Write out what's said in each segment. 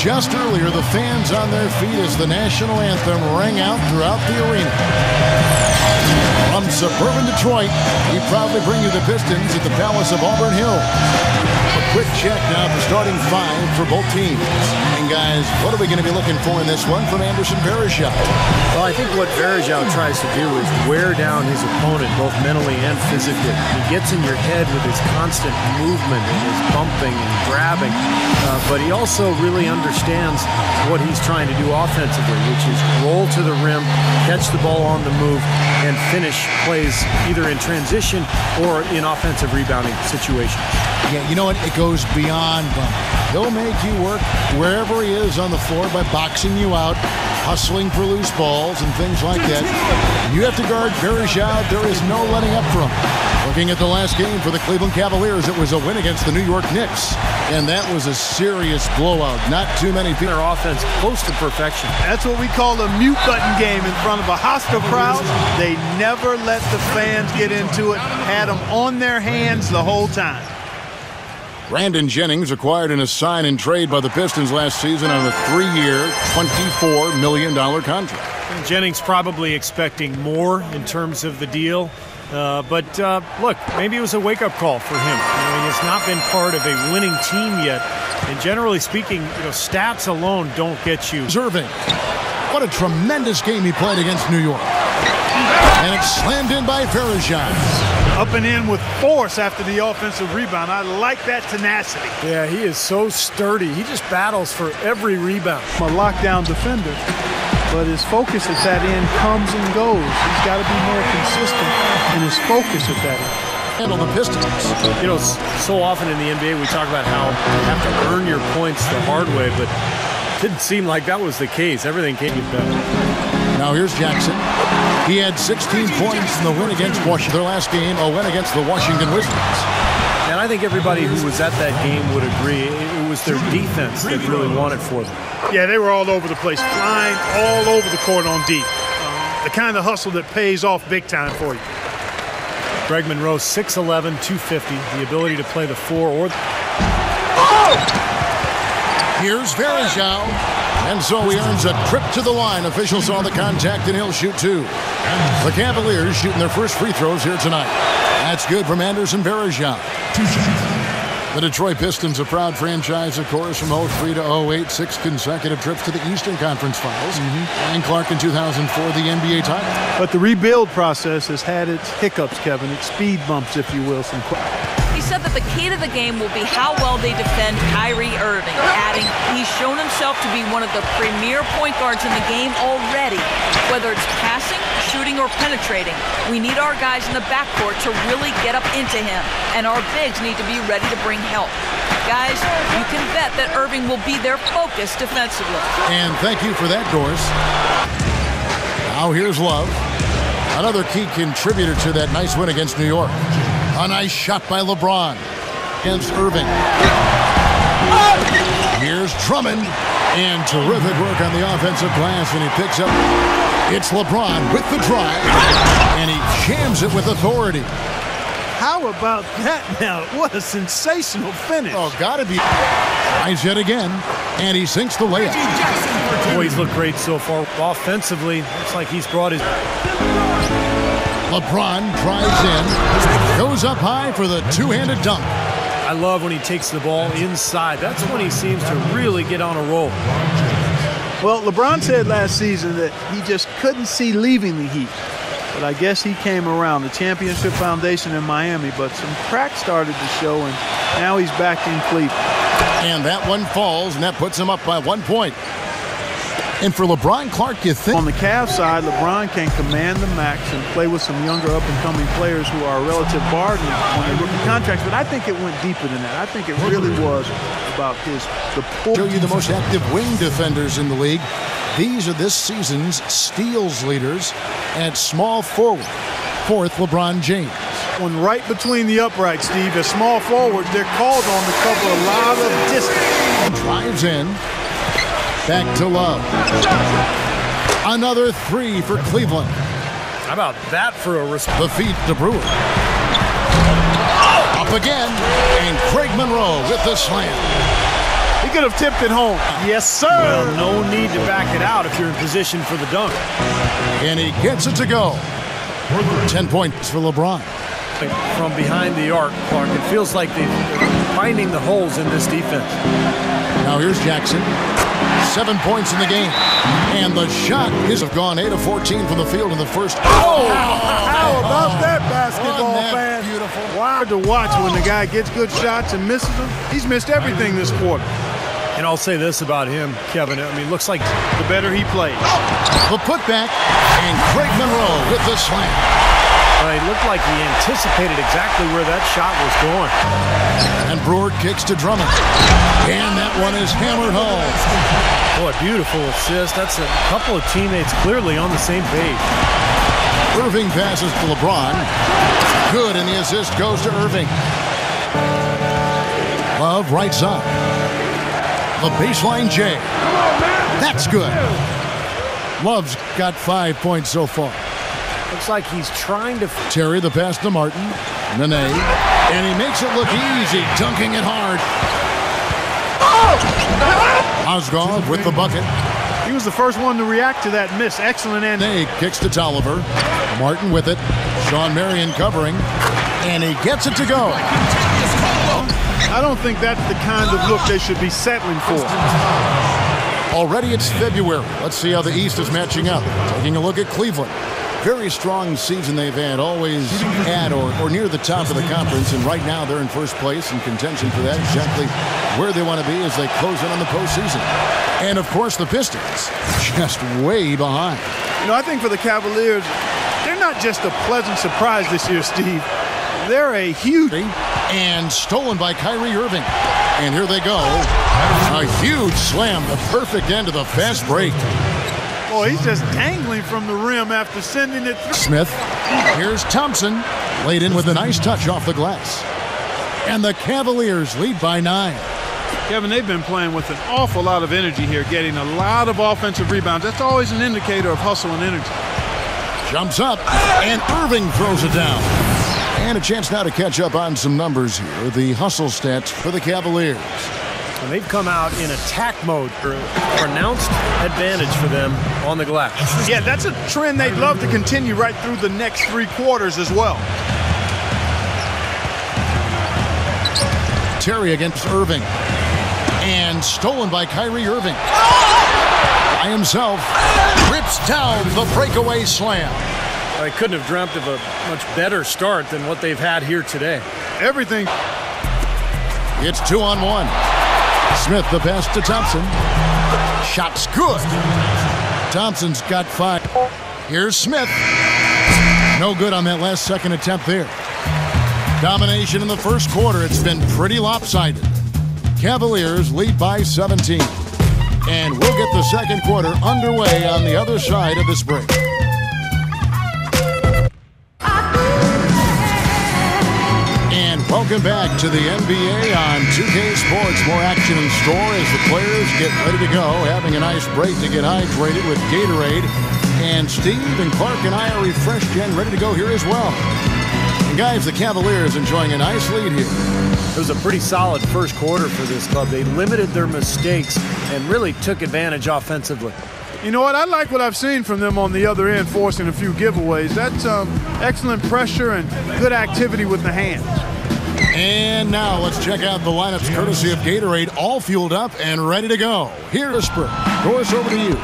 just earlier, the fans on their feet as the national anthem rang out throughout the arena. From suburban Detroit, we proudly bring you the Pistons at the Palace of Auburn Hills. A quick check now for starting five for both teams. And guys, what are we going to be looking for in this one from Anderson Varejao? Well, I think what Varejao tries to do is wear down his opponent both mentally and physically. He gets in your head with his constant movement and his bumping and grabbing, but he also really understands what he's trying to do offensively, which is roll to the rim, catch the ball on the move, and finish plays either in transition or in offensive rebounding situations. Yeah, you know what? It goes beyond bumping. He'll make you work wherever he is on the floor by boxing you out, hustling for loose balls and things like that. You have to guard Varejao. There is no letting up for him. Looking at the last game for the Cleveland Cavaliers, it was a win against the New York Knicks. And that was a serious blowout. Not too many people. Their offense close to perfection. That's what we call a mute button game in front of a hostile crowd. They never let the fans get into it. Had them on their hands the whole time. Brandon Jennings acquired in a sign and trade by the Pistons last season on a 3-year, $24 million contract. Jennings probably expecting more in terms of the deal. But look, maybe it was a wake-up call for him. He has not been part of a winning team yet. And generally speaking, stats alone don't get you. Irving. What a tremendous game he played against New York. And it's slammed in by Varejao. Up and in with force after the offensive rebound. I like that tenacity. Yeah, he is so sturdy. He just battles for every rebound. A lockdown defender, but his focus at that end comes and goes. He's got to be more consistent in his focus at that end. Handle the Pistons. So often in the NBA we talk about how you have to earn your points the hard way, but it didn't seem like that was the case. Everything came better. Now here's Jackson. He had 16 points in the win against Washington. Their last game, a win against the Washington Wizards. And I think everybody who was at that game would agree it was their defense that really won it for them. Yeah, they were all over the place, flying all over the court on D. The kind of hustle that pays off big time for you. Greg Monroe, 6'11", 250, the ability to play the four or the... Here's Varejao. And so he earns a trip to the line. Officials saw the contact, and he'll shoot two. The Cavaliers shooting their first free throws here tonight. That's good from Anderson Varejao. The Detroit Pistons, a proud franchise, of course, from 03 to 08, 6 consecutive trips to the Eastern Conference Finals. And Clark in 2004, the NBA title. But the rebuild process has had its hiccups, Kevin, its speed bumps, if you will. He said that the key to the game will be how well they defend Kyrie Irving, adding he's shown himself to be one of the premier point guards in the game already. Whether it's passing, shooting, or penetrating, we need our guys in the backcourt to really get up into him, and our bigs need to be ready to bring help. Guys, you can bet that Irving will be their focus defensively. And thank you for that, Doris. Now here's Love, another key contributor to that nice win against New York. A nice shot by LeBron against Irving. Here's Drummond. And terrific work on the offensive glass when he picks up. It's LeBron with the drive. And he jams it with authority. How about that now? What a sensational finish. Oh, gotta be. Tries yet again. And he sinks the layup. Boy, he's looked great so far. Offensively, looks like he's brought his... LeBron drives in, goes up high for the two-handed dunk. I love when he takes the ball inside. That's when he seems to really get on a roll. Well, LeBron said last season that he just couldn't see leaving the Heat. But I guess he came around. The championship foundation in Miami, but some cracks started to show, and now he's back in Cleveland. And that one falls, and that puts him up by 1 point. And for LeBron Clark, you think? On the Cavs side, LeBron can command the max and play with some younger up-and-coming players who are a relative burden on their rookie contracts. But I think it went deeper than that. I think it really was about the pull. Show you the most active wing defenders in the league. These are this season's steals leaders at small forward. Fourth, LeBron James. One right between the uprights, Steve. As small forwards, they're called on to cover a lot of distance. Drives in. Back to Love. Another three for Cleveland. How about that for a response? The feet to Brewer. Up again. And Craig Monroe with the slam. He could have tipped it home. Yes, sir. Well, no need to back it out if you're in position for the dunk. And he gets it to go. 10 points for LeBron. From behind the arc, Clark, it feels like they're finding the holes in this defense. Now here's Jackson. 7 points in the game. And the shot is gone 8 of 14 from the field in the first. Oh! How about that, basketball fan? Beautiful. Wow. To watch when the guy gets good shots and misses them. He's missed everything this quarter. And I'll say this about him, Kevin. I mean, looks like The better he plays. The putback. And Craig Monroe with the slam. it looked like he anticipated exactly where that shot was going. And Brewer kicks to Drummond. And that one is hammered home. Boy, beautiful assist. That's a couple of teammates clearly on the same page. Irving passes to LeBron. Good, and the assist goes to Irving. Love right side. The baseline J. That's good. Love's got 5 points so far. Looks like he's trying to... Terry, the pass to Martin. Nene. And he makes it look easy, dunking it hard. Osgood with the bucket. He was the first one to react to that miss. Excellent end. Nene kicks to Tolliver. Martin with it. Sean Marion covering. And he gets it to go. I don't think that's the kind of look they should be settling for. Already it's February. Let's see how the East is matching up. Taking a look at Cleveland. Very strong season they've had, always at or near the top of the conference, and right now they're in first place in contention for that, exactly where they want to be as they close in on the postseason. And, of course, the Pistons, just way behind. You know, I think for the Cavaliers, they're not just a pleasant surprise this year, Steve. They're a huge... And stolen by Kyrie Irving. And here they go. A huge slam, the perfect end of the fast break. Boy, he's just dangling from the rim after sending it through. Smith. Here's Thompson. Laid in with a nice touch off the glass. And the Cavaliers lead by 9. Kevin, they've been playing with an awful lot of energy here, getting a lot of offensive rebounds. That's always an indicator of hustle and energy. Jumps up, and Irving throws it down. And a chance now to catch up on some numbers here. The hustle stats for the Cavaliers. And they've come out in attack mode. Pronounced advantage for them on the glass. Yeah, that's a trend they'd love to continue right through the next 3 quarters as well. Terry against Irving. And stolen by Kyrie Irving. By himself. Rips down the breakaway slam. I couldn't have dreamt of a much better start than what they've had here today. Everything. It's 2-on-1. Smith the pass to Thompson. Shot's good. Thompson's got 5. Here's Smith. No good on that last second attempt there. Domination in the first quarter. It's been pretty lopsided. Cavaliers lead by 17. And we'll get the second quarter underway on the other side of this break. Welcome back to the NBA on 2K Sports. More action in store as the players get ready to go, having a nice break to get hydrated with Gatorade. And Steve and Clark and I are refreshed and ready to go here as well. And guys, the Cavaliers enjoying a nice lead here. It was a pretty solid first quarter for this club. They limited their mistakes and really took advantage offensively. You know what? I like what I've seen from them on the other end, forcing a few giveaways. That's excellent pressure and good activity with the hands. And now let's check out the lineups courtesy of Gatorade, all fueled up and ready to go. Here to Spur. Doris, over to you.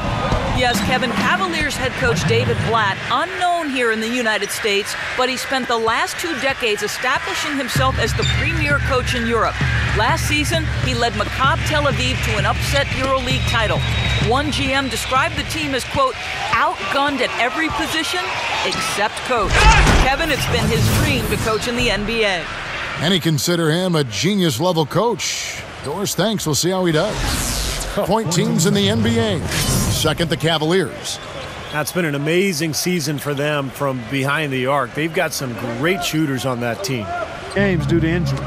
Yes, Kevin, Cavaliers head coach David Blatt, unknown here in the United States, but he spent the last 2 decades establishing himself as the premier coach in Europe. Last season, he led Maccabi Tel Aviv to an upset EuroLeague title. One GM described the team as, quote, outgunned at every position except coach. Kevin, it's been his dream to coach in the NBA. Many consider him a genius-level coach. Doris, thanks. We'll see how he does. Point teams in the NBA. Second, the Cavaliers. That's been an amazing season for them from behind the arc. They've got some great shooters on that team. Games due to injury.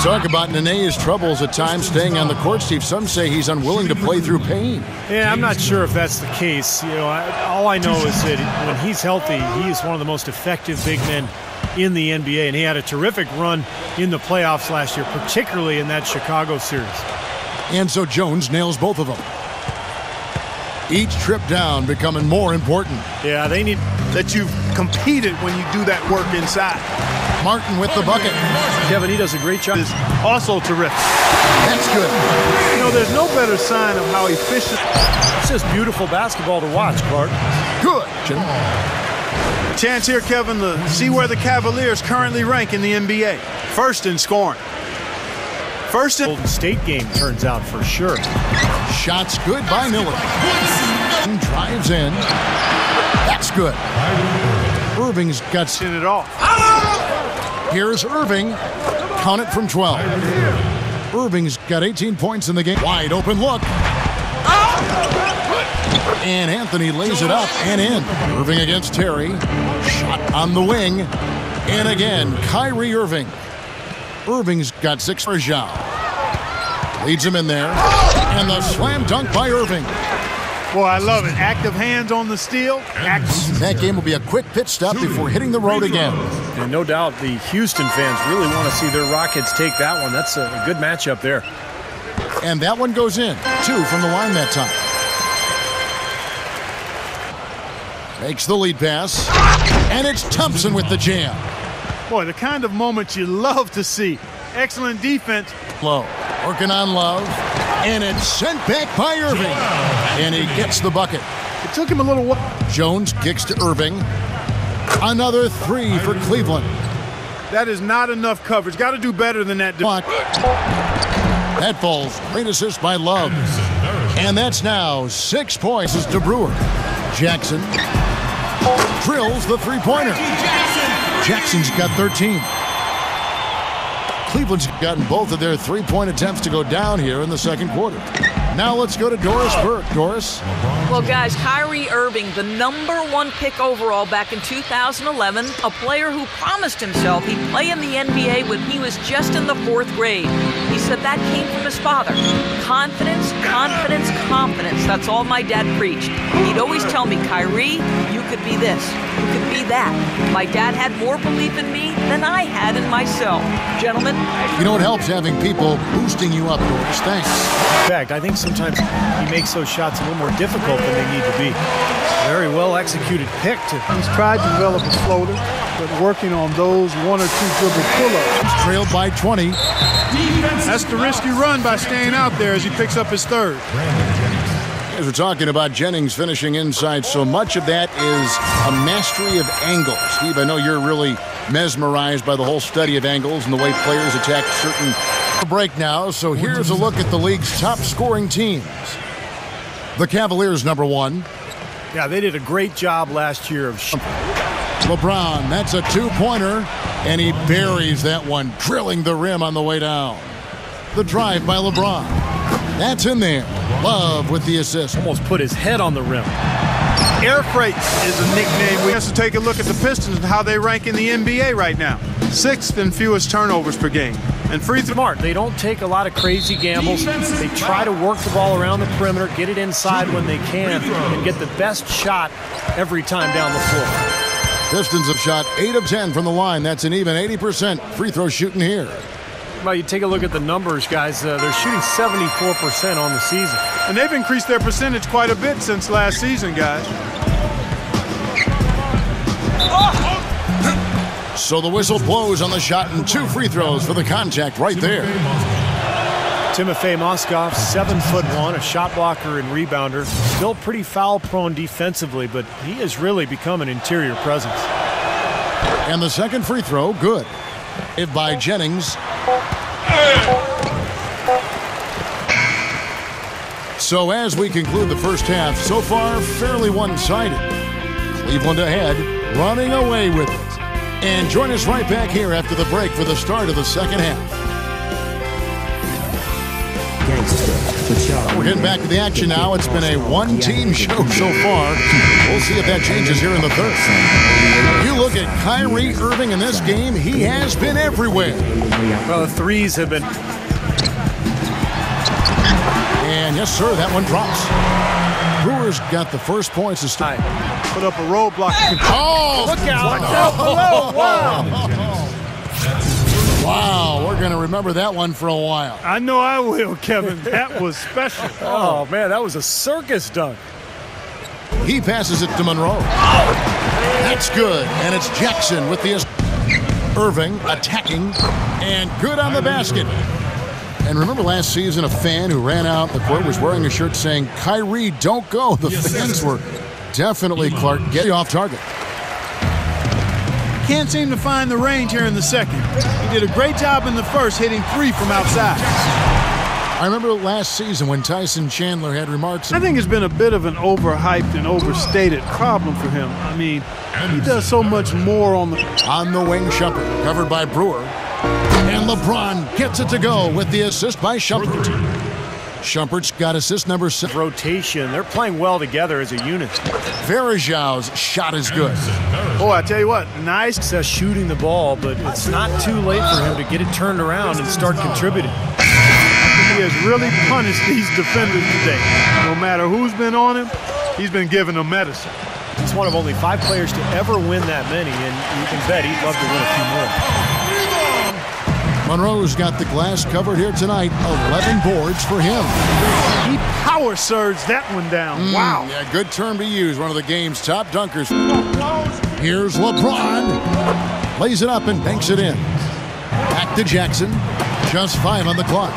Talk about Nene's troubles at times staying on the court, Steve. Some say he's unwilling to play through pain. Yeah, I'm not sure if that's the case. You know, all I know is that when he's healthy, he is one of the most effective big men in the NBA, and he had a terrific run in the playoffs last year, particularly in that Chicago series. And so Jones nails both of them. Each trip down becoming more important. Yeah, they need that you've competed when you do that work inside. Martin with the bucket. Kevin, he does a great job. Is also terrific. That's good. You know, there's no better sign of how efficient. It's just beautiful basketball to watch, Clark. Good. Chance here, Kevin, to see where the Cavaliers currently rank in the NBA. First in scoring. First in Golden State game turns out for sure. Shots good by Miller. Drives in. That's good. Irving's got it off. Here's Irving. Count it from 12. Irving's got 18 points in the game. Wide open look. And Anthony lays it up and in. Irving against Terry. Shot on the wing. And again, Kyrie Irving. Irving's got 6 for Zhao. Leads him in there. And the slam dunk by Irving. Boy, I love it. Active hands on the steal. That game will be a quick pit stop before hitting the road again. And no doubt the Houston fans really want to see their Rockets take that one. That's a good matchup there. And that one goes in. 2 from the line that time. Makes the lead pass. And it's Thompson with the jam. Boy, the kind of moments you love to see. Excellent defense. Low. Working on Love. And it's sent back by Irving. And he gets the bucket. It took him a little while. Jones kicks to Irving. Another 3 for Cleveland. That is not enough coverage. Got to do better than that. That falls. Great assist by Love. And that's now 6 points as DeBrewer. Jackson drills the three-pointer. Jackson's got 13. Cleveland's gotten both of their three-point attempts to go down here in the second quarter. Now let's go to Doris Burke. Doris? Well, guys, Kyrie Irving, the #1 pick overall back in 2011, a player who promised himself he'd play in the NBA when he was just in the 4th grade. He said that came from his father. Confidence, confidence, confidence. That's all my dad preached. He'd always tell me, Kyrie, you could be this, you could be that. My dad had more belief in me than I had in myself. Gentlemen. You know, it helps having people boosting you up, Doris. Thanks. In fact, I think sometimes he makes those shots a little more difficult than they need to be. Very well executed pick. He's tried to develop a floater, but working on those 1 or 2 dribble pull-ups. He's trailed by 20. That's the risky run by staying out there as he picks up his 3rd. As we're talking about Jennings finishing inside, so much of that is a mastery of angles. Steve, I know you're really mesmerized by the whole study of angles and the way players attack certain... Break now, so here's a look at the league's top scoring teams. The Cavaliers, #1. Yeah, they did a great job last year of... LeBron, that's a 2-pointer, and he buries that one, drilling the rim on the way down. The drive by LeBron. That's in there. Love with the assist. Almost put his head on the rim. Air freight is a nickname. We have to take a look at the Pistons and how they rank in the NBA right now. 6th in fewest turnovers per game. And free throw. Smart. They don't take a lot of crazy gambles. They try to work the ball around the perimeter, get it inside when they can, and get the best shot every time down the floor. Pistons have shot 8 of 10 from the line. That's an even 80% free throw shooting here. Well, you take a look at the numbers, guys. They're shooting 74% on the season. And they've increased their percentage quite a bit since last season, guys. So the whistle blows on the shot and 2 free throws for the contact right there. Timofey Mozgov, 7'1", a shot blocker and rebounder. Still pretty foul-prone defensively, but he has really become an interior presence. And the second free throw, good. If by Jennings. So as we conclude the first half, so far fairly one-sided. Cleveland ahead, running away with it. And join us right back here after the break for the start of the second half. We're getting back to the action now. It's been a one-team show so far. We'll see if that changes here in the third. You look at Kyrie Irving in this game, he has been everywhere. Well, the threes have been... And yes, sir, that one drops. Brewers got the first points to start. Put up a roadblock. Oh! Look out! Wow, we're going to remember that one for a while. I know I will, Kevin. That was special. Oh, man, that was a circus dunk. He passes it to Monroe. That's good, and it's Jackson with the Irving attacking, and good on the basket. And remember last season, a fan who ran out the court was wearing a shirt saying, "Kyrie, don't go." The fans were definitely, Clark, getting off target. Can't seem to find the range here in the second. He did a great job in the first, hitting 3 from outside. I remember last season when Tyson Chandler had remarks. I think it's been a bit of an overhyped and overstated problem for him. I mean, he does so much more on the wing. Shumpert, covered by Brewer. And LeBron gets it to go with the assist by Shumpert. Shumpert's got assist number 6. Rotation. They're playing well together as a unit. Verajau's shot is good. Boy, I tell you what, nice shooting the ball, but it's not too late for him to get it turned around and start contributing. He has really punished these defenders today. No matter who's been on him, he's been giving them medicine. He's one of only 5 players to ever win that many, and you can bet he'd love to win a few more. Monroe's got the glass covered here tonight. 11 boards for him. He power surged that one down. Wow. Yeah, good term to use. One of the game's top dunkers. Here's LeBron. Lays it up and banks it in. Back to Jackson. Just 5 on the clock.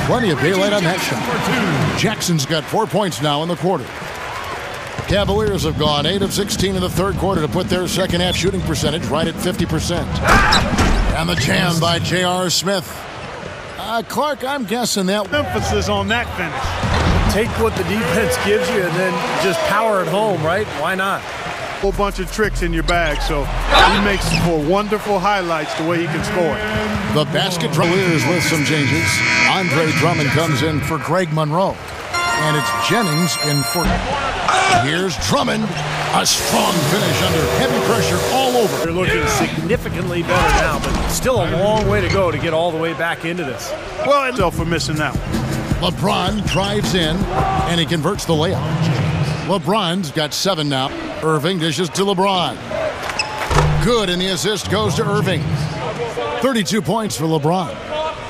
Plenty of daylight on that shot. Jackson's got 4 points now in the quarter. Cavaliers have gone 8 of 16 in the third quarter to put their second half shooting percentage right at 50%. And the jam by J.R. Smith. Clark, I'm guessing that emphasis on that finish. Take what the defense gives you and then just power it home, right? Why not? A whole bunch of tricks in your bag, so he makes for wonderful highlights the way he can score it. The basket Cavaliers with some changes. Andre Drummond comes in for Greg Monroe. And it's Jennings in for... Here's Drummond. A strong finish under heavy pressure all over. They're looking significantly better now, but still a long way to go to get all the way back into this. Well, it's for missing out. LeBron drives in, and he converts the layup. LeBron's got 7 now. Irving dishes to LeBron. Good, and the assist goes to Irving. 32 points for LeBron.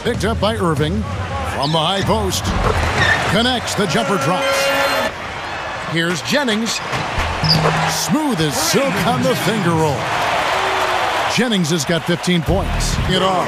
Picked up by Irving from the high post. Connects, the jumper drops. Here's Jennings. Smooth as silk on the finger roll. Jennings has got 15 points. Get off.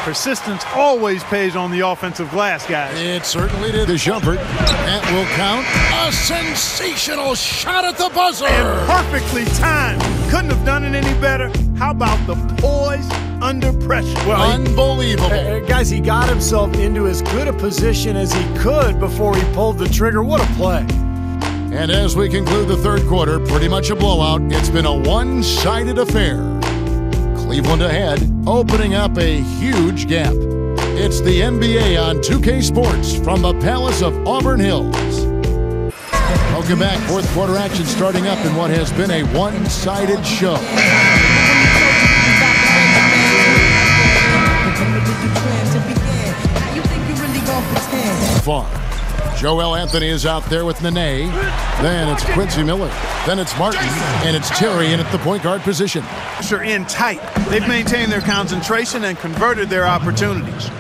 Persistence always pays on the offensive glass, guys. It certainly did. The jumper. That will count. A sensational shot at the buzzer. And perfectly timed. Couldn't have done it any better. How about the poise under pressure? Well, unbelievable. Guys, he got himself into as good a position as he could before he pulled the trigger. What a play. And as we conclude the third quarter, pretty much a blowout. It's been a one-sided affair. Cleveland ahead, opening up a huge gap. It's the NBA on 2K Sports from the Palace of Auburn Hills. Welcome back. Fourth quarter action starting up in what has been a one-sided show. Far. Joel Anthony is out there with Nene. Then it's Quincy Miller. Then it's Martin. And it's Terry in at the point guard position. They're in tight. They've maintained their concentration and converted their opportunities.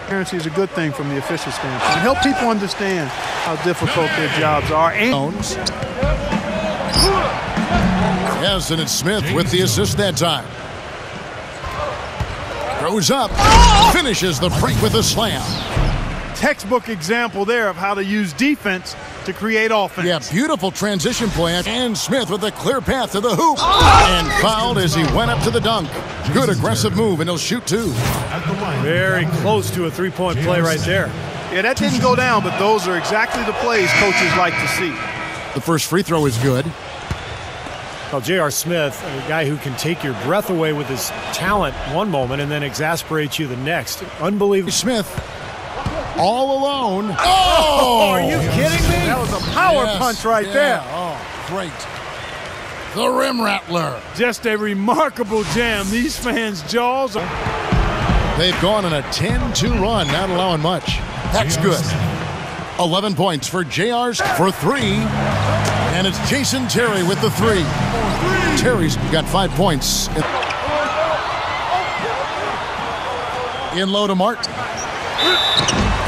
Transparency is a good thing from the official standpoint. Help people understand how difficult their jobs are. Yes, and it's Smith with the assist that time. Throws up. Finishes the break with a slam. Textbook example there of how to use defense to create offense. Yeah, beautiful transition play. And Smith with a clear path to the hoop. And fouled as he went up to the dunk. Good aggressive move, and he'll shoot 2. Very close to a three-point play right there. Yeah, that didn't go down, but those are exactly the plays coaches like to see. The first free throw is good. Well, J.R. Smith, a guy who can take your breath away with his talent one moment and then exasperate you the next. Unbelievable. Smith. All alone. Oh! Are you kidding me? That was a power punch right there. Oh, great. The rim rattler. Just a remarkable jam. These fans' jaws are... They've gone on a 10-2 run, not allowing much. That's good. 11 points for JR's for 3. And it's Jason Terry with the 3. Terry's got 5 points. In low to Martin.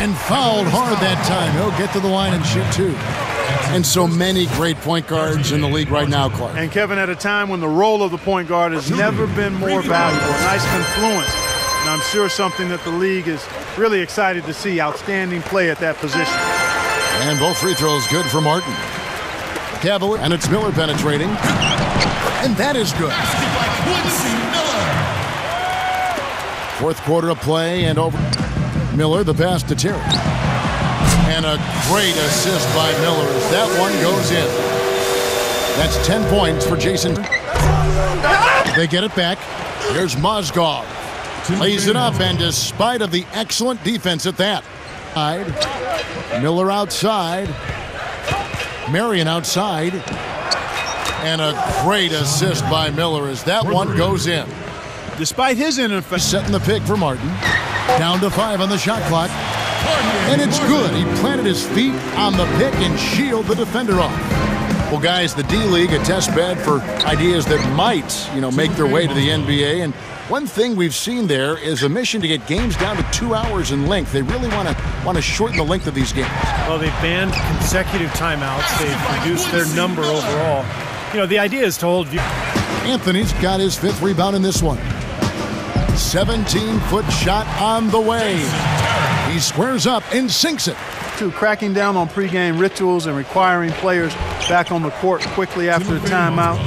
And fouled hard that time. He'll get to the line and shoot two. And so many great point guards in the league right now, Clark. And Kevin, at a time when the role of the point guard has never been more valuable. A nice confluence. And I'm sure something that the league is really excited to see. Outstanding play at that position. And both free throws good for Martin. Cavaliers, and it's Miller penetrating. And that is good. Fourth quarter of play and over. Miller, the pass to Terry. And a great assist by Miller as that one goes in. That's 10 points for Jason. They get it back. Here's Mozgov. Lays it up, and despite of the excellent defense at that. Miller outside. Marion outside. And a great assist by Miller as that one goes in. Despite his ineffectiveness. Setting the pick for Martin. Down to 5 on the shot clock. And it's good. He planted his feet on the pick and shielded the defender off. Well, guys, the D-League, a test bed for ideas that might, make their way to the NBA. And one thing we've seen there is a mission to get games down to 2 hours in length. They really want to shorten the length of these games. Well, they've banned consecutive timeouts. They've reduced their number overall. The idea is to hold. Anthony's got his 5th rebound in this one. 17-foot shot on the way. He squares up and sinks it. Cracking down on pregame rituals and requiring players back on the court quickly after the timeout.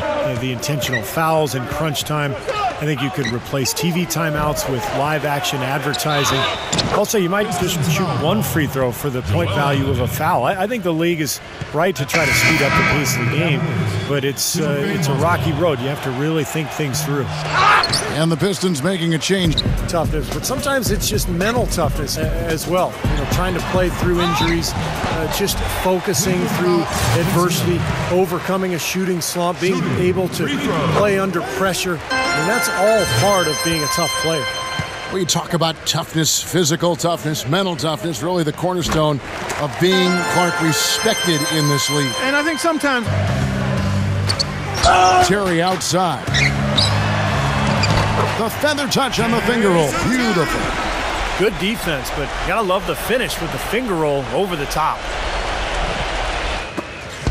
The intentional fouls in crunch time. I think you could replace TV timeouts with live action advertising. Also, you might just shoot one free throw for the point value of a foul. I think the league is right to try to speed up the pace of the game, but it's a rocky road. You have to really think things through. And the Pistons making a change. Toughness, but sometimes it's just mental toughness as well. Trying to play through injuries, just focusing through adversity, overcoming a shooting slump, being able to play under pressure. And that's all part of being a tough player. Well, you talk about toughness, physical toughness, mental toughness, really the cornerstone of being, Clark, respected in this league. And I think sometimes... Terry outside. The feather touch on the finger roll. Beautiful. Good defense, but you gotta love the finish with the finger roll over the top.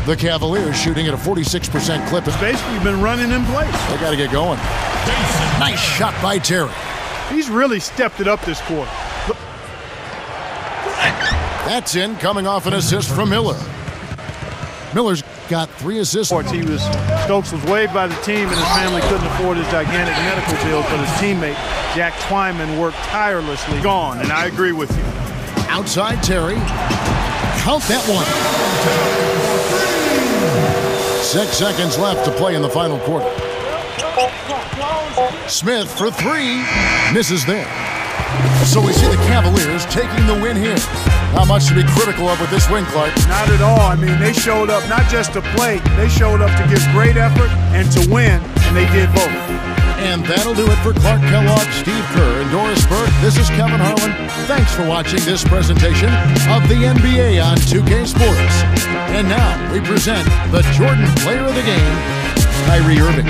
The Cavaliers shooting at a 46% clip. It's basically been running in place. They got to get going. Nice shot by Terry. He's really stepped it up this quarter. That's in, coming off an assist from Miller. Miller's got 3 assists. Stokes was waived by the team, and his family couldn't afford his gigantic medical bills, but his teammate, Jack Twyman, worked tirelessly. Gone, and I agree with you. Outside Terry. Count that one. 6 seconds left to play in the final quarter. Smith for 3. Misses there. So we see the Cavaliers taking the win here. Not much to be critical of with this win, Clark. Not at all. I mean, they showed up not just to play. They showed up to give great effort and to win, and they did both. And that'll do it for Clark Kellogg, Steve Kerr, and Doris Burke. This is Kevin Harlan. Thanks for watching this presentation of the NBA on 2K Sports. And now we present the Jordan Player of the Game, Kyrie Irving.